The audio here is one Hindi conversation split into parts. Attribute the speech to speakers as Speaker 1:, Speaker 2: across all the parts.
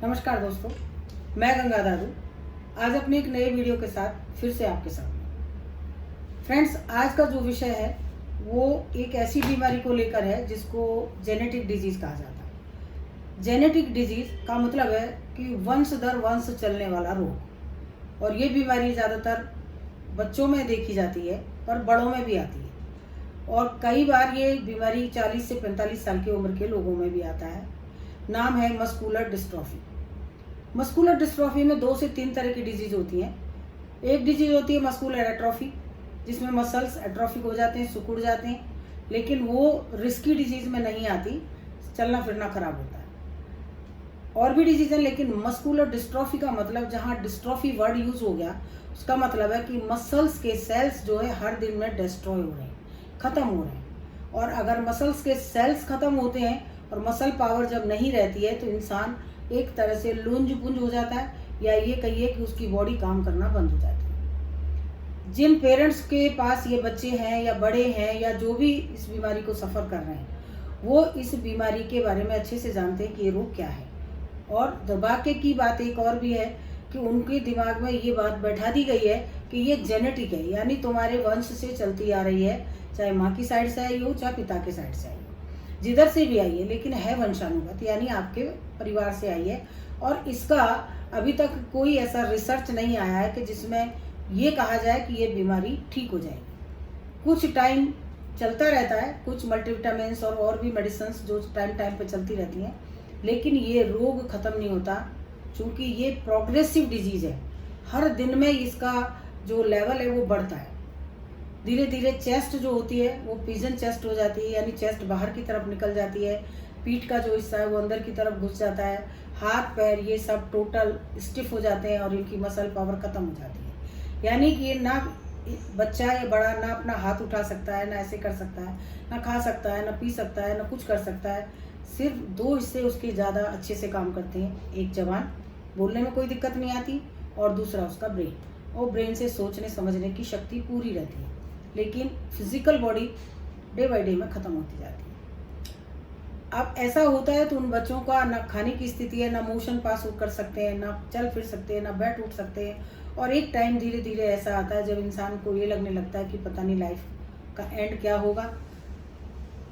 Speaker 1: नमस्कार दोस्तों, मैं गंगा दादू आज अपने एक नए वीडियो के साथ फिर से आपके साथ हूं। फ्रेंड्स, आज का जो विषय है वो एक ऐसी बीमारी को लेकर है जिसको जेनेटिक डिजीज कहा जाता है। जेनेटिक डिजीज का मतलब है कि वंश दर वंश चलने वाला रोग, और ये बीमारी ज़्यादातर बच्चों में देखी जाती है पर बड़ों में भी आती है, और कई बार ये बीमारी 40 से 45 साल की उम्र के लोगों में भी आता है। नाम है मस्कुलर डिस्ट्रॉफी। मस्कुलर डिस्ट्रॉफी में 2 से 3 तरह की डिजीज होती हैं। एक डिजीज होती है मस्कुलर एट्रोफी, जिसमें मसल्स एट्रोफिक हो जाते हैं, सिकुड़ जाते हैं, लेकिन वो रिस्की डिजीज में नहीं आती, चलना फिरना खराब होता है। और भी डिजीज है, लेकिन मस्कुलर डिस्ट्रॉफी का मतलब, जहाँ डिस्ट्रॉफी वर्ड यूज हो गया, उसका मतलब है कि मसल्स के सेल्स जो है हर दिन में डिस्ट्रॉय हो रहे हैं, खत्म हो रहे हैं। और अगर मसल्स के सेल्स खत्म होते हैं और मसल पावर जब नहीं रहती है तो इंसान एक तरह से लुंज पुंज हो जाता है, या ये कहिए कि उसकी बॉडी काम करना बंद हो जाती है। जिन पेरेंट्स के पास ये बच्चे हैं या बड़े हैं या जो भी इस बीमारी को सफ़र कर रहे हैं, वो इस बीमारी के बारे में अच्छे से जानते हैं कि ये रोग क्या है। और दुर्भाग्य की बात एक और भी है कि उनके दिमाग में ये बात बैठा दी गई है कि ये जेनेटिक है, यानी तुम्हारे वंश से चलती आ रही है, चाहे माँ की साइड से आई हो चाहे पिता के साइड से आई हो, जिधर से भी आई है, लेकिन है वंशानुगत, यानी आपके परिवार से आई है। और इसका अभी तक कोई ऐसा रिसर्च नहीं आया है कि जिसमें ये कहा जाए कि ये बीमारी ठीक हो जाएगी। कुछ टाइम चलता रहता है, कुछ मल्टीविटामिन्स और भी मेडिसिन जो टाइम टाइम पे चलती रहती हैं, लेकिन ये रोग ख़त्म नहीं होता, क्योंकि ये प्रोग्रेसिव डिजीज़ है। हर दिन में इसका जो लेवल है वो बढ़ता है। धीरे धीरे चेस्ट जो होती है वो पिजन चेस्ट हो जाती है, यानी चेस्ट बाहर की तरफ निकल जाती है, पीठ का जो हिस्सा है वो अंदर की तरफ घुस जाता है, हाथ पैर ये सब टोटल स्टिफ हो जाते हैं और इनकी मसल पावर ख़त्म हो जाती है। यानी कि ये ना बच्चा या बड़ा ना अपना हाथ उठा सकता है, ना ऐसे कर सकता है, ना खा सकता है, ना पी सकता है, ना कुछ कर सकता है। सिर्फ 2 हिस्से उसके ज़्यादा अच्छे से काम करते हैं, एक जबान, बोलने में कोई दिक्कत नहीं आती, और दूसरा उसका ब्रेन, और ब्रेन से सोचने समझने की शक्ति पूरी रहती है, लेकिन physical body day by day में ख़त्म होती जाती है। अब ऐसा होता है तो उन बच्चों का ना खाने की स्थिति है, ना मोशन पास कर सकते हैं, ना चल फिर सकते हैं, ना बैठ उठ सकते हैं, और एक टाइम धीरे धीरे ऐसा आता है जब इंसान को ये लगने लगता है कि पता नहीं लाइफ का एंड क्या होगा।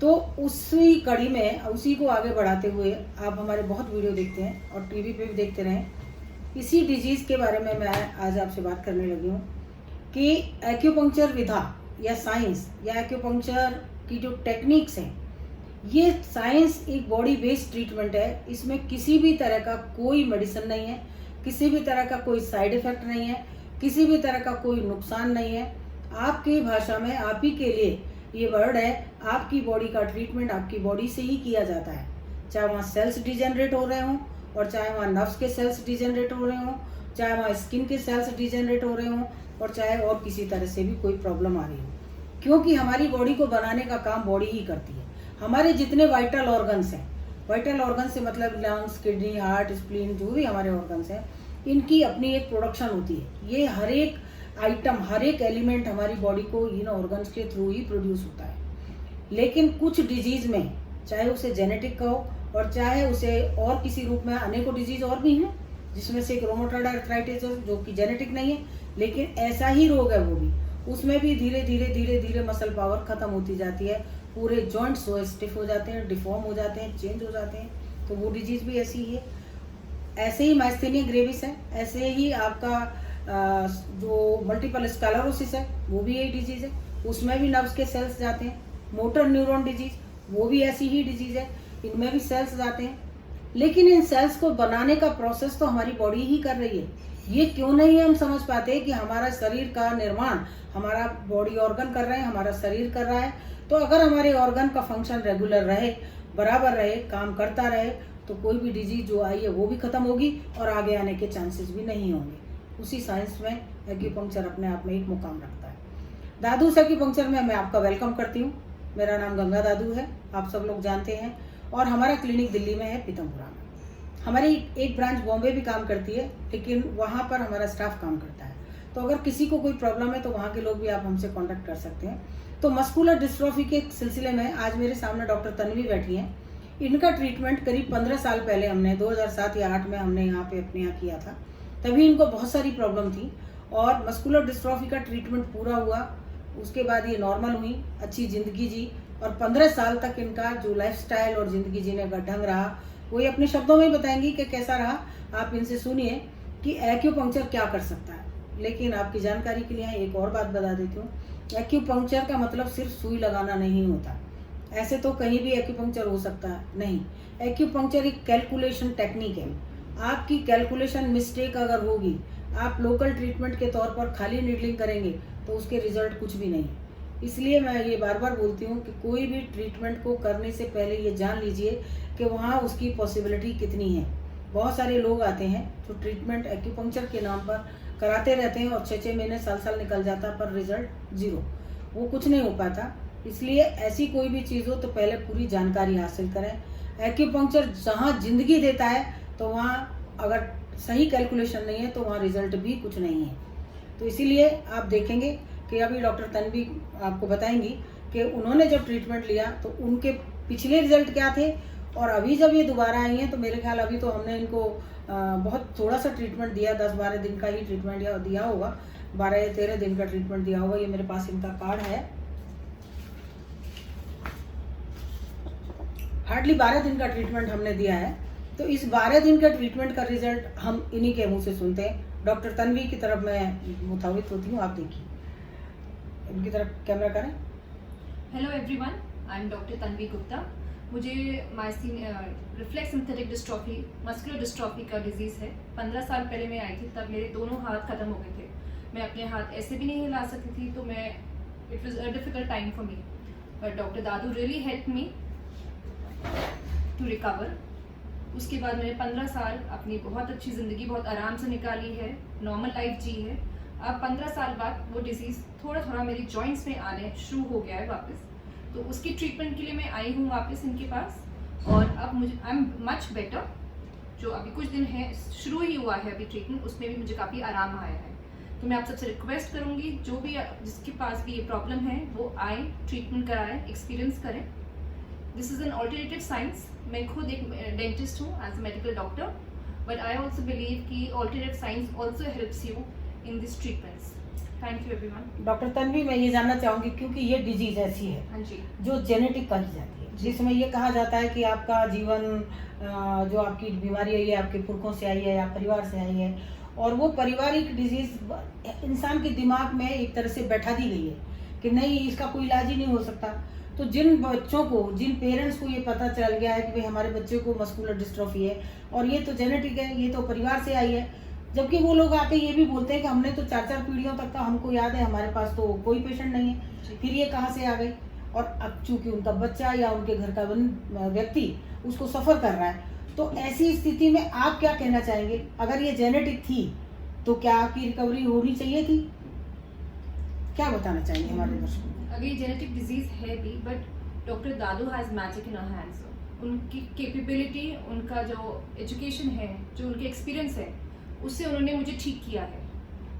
Speaker 1: तो उसी कड़ी में, उसी को आगे बढ़ाते हुए आप हमारे बहुत वीडियो देखते हैं और टीवी पे भी देखते रहें। इसी डिजीज़ के बारे में मैं आज आपसे बात करने लगी हूँ कि एक्यूपंक्चर विधा या साइंस या एक्यूपंक्चर की जो टेक्निक्स हैं, ये साइंस एक बॉडी बेस्ड ट्रीटमेंट है। इसमें किसी भी तरह का कोई मेडिसिन नहीं है, किसी भी तरह का कोई साइड इफ़ेक्ट नहीं है, किसी भी तरह का कोई नुकसान नहीं है। आपकी भाषा में आप ही के लिए ये वर्ड है, आपकी बॉडी का ट्रीटमेंट आपकी बॉडी से ही किया जाता है, चाहे वहाँ सेल्स डिजेनरेट हो रहे हों, और चाहे वहाँ नर्व्स के सेल्स डिजेनरेट हो रहे हों, चाहे वहाँ स्किन के सेल्स डिजेनरेट हो रहे हों, और चाहे और किसी तरह से भी कोई प्रॉब्लम आ रही हो, क्योंकि हमारी बॉडी को बनाने का काम बॉडी ही करती है। हमारे जितने वाइटल ऑर्गन्स हैं, वाइटल ऑर्गन से मतलब लंग्स, किडनी, हार्ट, स्प्लीन, जो भी हमारे ऑर्गन्स हैं, इनकी अपनी एक प्रोडक्शन होती है। ये हर एक आइटम, हर एक एलिमेंट हमारी बॉडी को इन ऑर्गन्स के थ्रू ही प्रोड्यूस होता है। लेकिन कुछ डिजीज़ में, चाहे उसे जेनेटिक कहो और चाहे उसे और किसी रूप में, अनेकों डिजीज़ और भी हैं, जिसमें से एक रोमेटॉइड आर्थराइटिस जो कि जेनेटिक नहीं है, लेकिन ऐसा ही रोग है वो भी। उसमें भी धीरे धीरे मसल पावर ख़त्म होती जाती है, पूरे जॉइंट्स वो स्टिफ हो जाते हैं, डिफॉर्म हो जाते हैं, चेंज हो जाते हैं। तो वो डिजीज़ भी ऐसी ही है। ऐसे ही माइस्थेनिया ग्रेविस है, ऐसे ही आपका जो मल्टीपल स्क्लेरोसिस है वो भी यही डिजीज़ है, उसमें भी नर्व्स के सेल्स जाते हैं। मोटर न्यूरॉन डिजीज़ वो भी ऐसी ही डिजीज़ है, इनमें भी सेल्स जाते हैं। लेकिन इन सेल्स को बनाने का प्रोसेस तो हमारी बॉडी ही कर रही है। ये क्यों नहीं हम समझ पाते कि हमारा शरीर का निर्माण हमारा बॉडी ऑर्गन कर रहे हैं, हमारा शरीर कर रहा है। तो अगर हमारे ऑर्गन का फंक्शन रेगुलर रहे, बराबर रहे, काम करता रहे, तो कोई भी डिजीज जो आई है वो भी खत्म होगी और आगे आने के चांसेस भी नहीं होंगे। उसी साइंस में एक्यूपंक्चर अपने आप में एक मुकाम रखता है। दादूस एक्यूपंक्चर में मैं आपका वेलकम करती हूँ। मेरा नाम गंगा दादू है, आप सब लोग जानते हैं, और हमारा क्लिनिक दिल्ली में है, पीतमपुरा में। हमारी एक ब्रांच बॉम्बे भी काम करती है, लेकिन वहाँ पर हमारा स्टाफ काम करता है। तो अगर किसी को कोई प्रॉब्लम है तो वहाँ के लोग भी आप हमसे कांटेक्ट कर सकते हैं। तो मस्कुलर डिस्ट्रॉफी के सिलसिले में आज मेरे सामने डॉक्टर तन्वी बैठी हैं। इनका ट्रीटमेंट करीब 15 साल पहले हमने 2007 या 8 में हमने यहाँ पे अपने यहाँ किया था। तभी इनको बहुत सारी प्रॉब्लम थी और मस्कुलर डिस्ट्रॉफी का ट्रीटमेंट पूरा हुआ। उसके बाद ये नॉर्मल हुई, अच्छी ज़िंदगी जी और 15 साल तक इनका जो लाइफस्टाइल और ज़िंदगी जीने का ढंग रहा वो ये अपने शब्दों में ही बताएंगी कि कैसा रहा। आप इनसे सुनिए कि एक्यूपंक्चर क्या कर सकता है। लेकिन आपकी जानकारी के लिए एक और बात बता देती हूँ, एक्यूपंक्चर का मतलब सिर्फ सुई लगाना नहीं होता। ऐसे तो कहीं भी एक्यूपंक्चर हो सकता है, नहीं। एक्यूपंक्चर एक कैलकुलेशन टेक्निक है। आपकी कैलकुलेशन मिस्टेक अगर होगी, आप लोकल ट्रीटमेंट के तौर पर खाली नीडलिंग करेंगे तो उसके रिजल्ट कुछ भी नहीं। इसलिए मैं ये बार बार बोलती हूँ कि कोई भी ट्रीटमेंट को करने से पहले ये जान लीजिए कि वहाँ उसकी पॉसिबिलिटी कितनी है। बहुत सारे लोग आते हैं जो ट्रीटमेंट एक्यूपंक्चर के नाम पर कराते रहते हैं और 6-6 महीने साल निकल जाता पर रिजल्ट जीरो, वो कुछ नहीं हो पाता। इसलिए ऐसी कोई भी चीज़ हो तो पहले पूरी जानकारी हासिल करें। एक्यूपंक्चर जहाँ जिंदगी देता है तो वहाँ अगर सही कैलकुलेशन नहीं है तो वहाँ रिजल्ट भी कुछ नहीं है। तो इसीलिए आप देखेंगे कि अभी डॉक्टर तन्वी आपको बताएंगी कि उन्होंने जब ट्रीटमेंट लिया तो उनके पिछले रिजल्ट क्या थे और अभी जब ये दोबारा आई हैं तो मेरे ख्याल अभी तो हमने इनको बहुत थोड़ा सा ट्रीटमेंट दिया, 10-12 दिन का ही ट्रीटमेंट दिया होगा, 12 या 13 दिन का ट्रीटमेंट दिया होगा। ये मेरे पास इनका कार्ड है। हार्डली 12 दिन का ट्रीटमेंट हमने दिया है। तो इस 12 दिन का ट्रीटमेंट का रिजल्ट हम इन्हीं के मुंह से सुनते हैं। डॉक्टर तन्वी की तरफ मैं मुतावित होती हूँ, आप देखिए, इनकी तरफ कैमरा करें।
Speaker 2: Hello everyone, I am doctor Tanvi Gupta. मुझे myasthenia reflex synthetic dystrophy, muscular dystrophy का डिजीज़ है। 15 साल पहले मैं आई थी, तब मेरे दोनों हाथ ख़त्म हो गए थे। मैं अपने हाथ ऐसे भी नहीं हिला सकती थी, तो मैं it was a difficult time for me, but doctor Dadu really help me to recover. उसके बाद मैंने 15 साल अपनी बहुत अच्छी ज़िंदगी बहुत आराम से निकाली है, नॉर्मल लाइफ जी है। अब 15 साल बाद वो डिजीज़ थोड़ा थोड़ा मेरी जॉइंट्स में आने शुरू हो गया है वापस, तो उसकी ट्रीटमेंट के लिए मैं आई हूँ वापस इनके पास और अब मुझे आई एम मच बेटर। जो अभी कुछ दिन है शुरू ही हुआ है अभी ट्रीटमेंट, उसमें भी मुझे काफ़ी आराम आया है। तो मैं आप सबसे रिक्वेस्ट करूँगी, जो भी जिसके पास भी ये प्रॉब्लम है वो आए, ट्रीटमेंट कराएं, एक्सपीरियंस करें। This is an alternative science. मैं खुद एक डेंटिस्ट हूँ as a medical doctor, but I also believe कि alternative science also helps you in this treatments. Thank you everyone.
Speaker 1: Doctor Tanvi, मैं ये जानना चाहूँगी क्योंकि ये डिजीज ऐसी है,
Speaker 2: हाँ जी,
Speaker 1: जो जेनेटिक कही जाती है, जिसमें ये कहा जाता है कि आपका जीवन जो आपकी बीमारी है ये आपके पुरखों से आई है या परिवार से आई है, और वो पारिवारिक डिजीज इंसान के दिमाग में एक तरह से बैठा दी गई है कि नहीं, इसका कोई इलाज ही नहीं हो सकता। तो जिन बच्चों को, जिन पेरेंट्स को ये पता चल गया है कि भाई हमारे बच्चे को मस्कुलर डिस्ट्रॉफी है और ये तो जेनेटिक है, ये तो परिवार से आई है, जबकि वो लोग आके ये भी बोलते हैं कि हमने तो 4-4 पीढ़ियों तक का हमको याद है, हमारे पास तो कोई पेशेंट नहीं है, फिर ये कहाँ से आ गई। और अब चूंकि उनका बच्चा या उनके घर का व्यक्ति उसको सफ़र कर रहा है, तो ऐसी स्थिति में आप क्या कहना चाहेंगे? अगर ये जेनेटिक थी तो क्या आपकी रिकवरी होनी चाहिए थी? क्या बताना चाहेंगे हमारे दर्शकों को?
Speaker 2: अगर ये जेनेटिक डिजीज है भी, but doctor Dadu has magic in her hands. उनकी कैपेबिलिटी, उनका जो एजुकेशन है, जो उनके एक्सपीरियंस है, उससे उन्होंने मुझे ठीक किया है।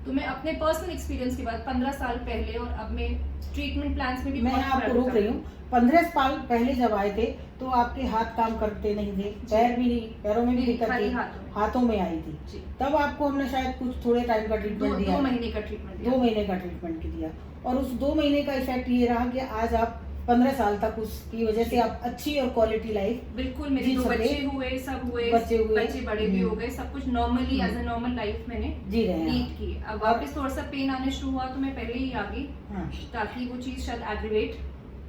Speaker 2: तो मैं अपने पर्सनल एक्सपीरियंस के बाद 15 साल पहले और अब मैं ट्रीटमेंट प्लान्स में भी
Speaker 1: मैं आपको रोक रही हूँ। 15 साल पहले जब आए थे तो आपके हाथ काम करते नहीं थे, पैर भी नहीं, पैरों में भी दिक्कत थी, हाथों में आई थी। तब आपको हमने शायद कुछ थोड़े टाइम का ट्रीटमेंट दिया,
Speaker 2: 2 महीने का ट्रीटमेंट दिया,
Speaker 1: 2 महीने का ट्रीटमेंट दिया, और उस 2 महीने का इफेक्ट ये रहा कि आज आप 15 साल तक उसकी वजह से आप अच्छी और क्वालिटी लाइफ,
Speaker 2: बिल्कुल, मेरे 2 बच्चे हुए, सब हुए, बच्चे बड़े भी हो गए, सब कुछ normally as a normal life मैंने जी रहे लीड की। अब वापस थोड़ा सा पेन आने शुरू हुआ तो मैं पहले ही आ गई, ताकि वो चीज शायद एग्रीवेट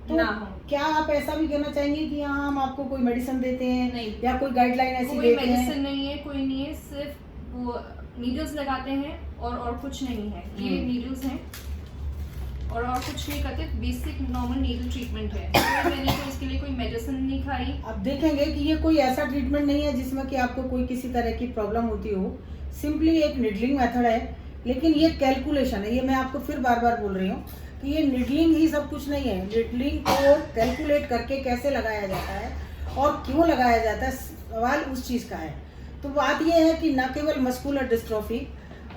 Speaker 1: तो ना हो। क्या आप ऐसा भी कहना चाहेंगे कि हाँ हम आपको कोई मेडिसिन देते हैं? नहीं, या कोई गाइडलाइन ऐसी देते हैं?
Speaker 2: कोई मेडिसिन नहीं है, कोई नहीं है, सिर्फ वो नीडल्स लगाते हैं और कुछ नहीं है। ये नीडल्स हैं और कुछ नहीं करते, बेसिक नॉर्मल नीडल ट्रीटमेंट है। तो मैंने तो इसके लिए कोई मेडिसिन नहीं खाई।
Speaker 1: आप देखेंगे कि ये कोई ऐसा ट्रीटमेंट नहीं है जिसमें कि आपको कोई किसी तरह की प्रॉब्लम होती हो, सिंपली एक निडलिंग मेथड है, लेकिन ये कैलकुलेशन है। ये मैं आपको फिर बार बार बोल रही हूँ कि ये निडलिंग ही सब कुछ नहीं है। निडलिंग को कैलकुलेट करके कैसे लगाया जाता है और क्यों लगाया जाता है, सवाल उस चीज़ का है। तो बात ये है कि न केवल मस्कुलर डिस्ट्रॉफी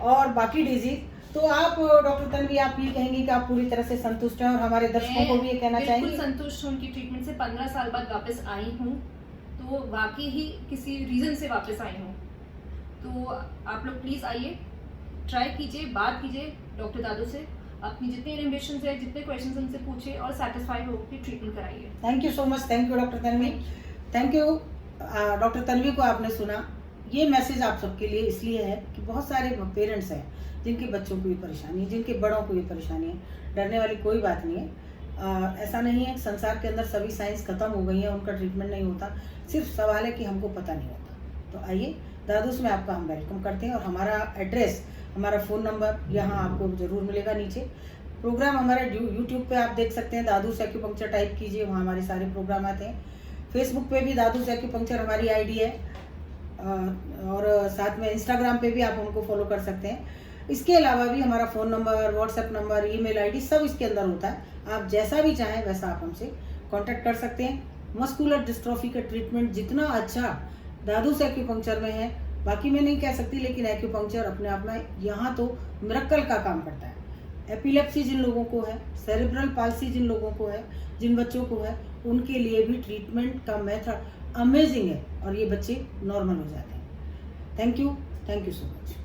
Speaker 1: और बाकी डिजीज, तो आप डॉक्टर तन्वी आप ये कहेंगे कि आप पूरी तरह से संतुष्ट हैं और हमारे दर्शकों को भी ये कहना चाहेंगे?
Speaker 2: बिल्कुल संतुष्ट हूँ उनकी ट्रीटमेंट से। 15 साल बाद वापस आई हूँ तो वाकई ही किसी रीज़न से वापस आई हूँ। तो आप लोग प्लीज़ आइए, ट्राई कीजिए, बात कीजिए डॉक्टर दादू से, अपनी जितनी इन्वेस्टिगेशंस है, जितने क्वेश्चंस उनसे पूछिए और सेटिस्फाइड होकर ट्रीटमेंट कराइए।
Speaker 1: Thank you so much, thank you doctor Tanvi, thank you. Doctor Tanvi को आपने सुना, ये मैसेज आप सबके लिए इसलिए है कि बहुत सारे पेरेंट्स हैं जिनके बच्चों को ये परेशानी है, जिनके बड़ों को ये परेशानी है। डरने वाली कोई बात नहीं है। ऐसा नहीं है, संसार के अंदर सभी साइंस खत्म हो गई है, उनका ट्रीटमेंट नहीं होता, सिर्फ सवाल है कि हमको पता नहीं होता। तो आइए दादूस में आपका हम वेलकम करते हैं और हमारा एड्रेस, हमारा फ़ोन नंबर यहाँ आपको ज़रूर मिलेगा नीचे। प्रोग्राम हमारे यूट्यूब पे आप देख सकते हैं, दादूस एक्यूपंक्चर टाइप कीजिए, वहाँ हमारे सारे प्रोग्राम आते हैं। फेसबुक पे भी दादूस एक्यूपंक्चर हमारी आईडी है, और साथ में इंस्टाग्राम पे भी आप हमको फॉलो कर सकते हैं। इसके अलावा भी हमारा phone number, WhatsApp number, email ID सब इसके अंदर होता है। आप जैसा भी चाहें वैसा आप हमसे कांटेक्ट कर सकते हैं। मस्कुलर डिस्ट्रॉफी का ट्रीटमेंट जितना अच्छा दादूस एक्यूपंक्चर में है, बाकी मैं नहीं कह सकती, लेकिन एक्यूपंक्चर अपने आप में यहाँ तो मिरेकल का काम करता है। एपिलेप्सी जिन लोगों को है, सेरेब्रल पाल्सी जिन लोगों को है, जिन बच्चों को है, उनके लिए भी ट्रीटमेंट का मेथड अमेजिंग है और ये बच्चे नॉर्मल हो जाते हैं। Thank you so much.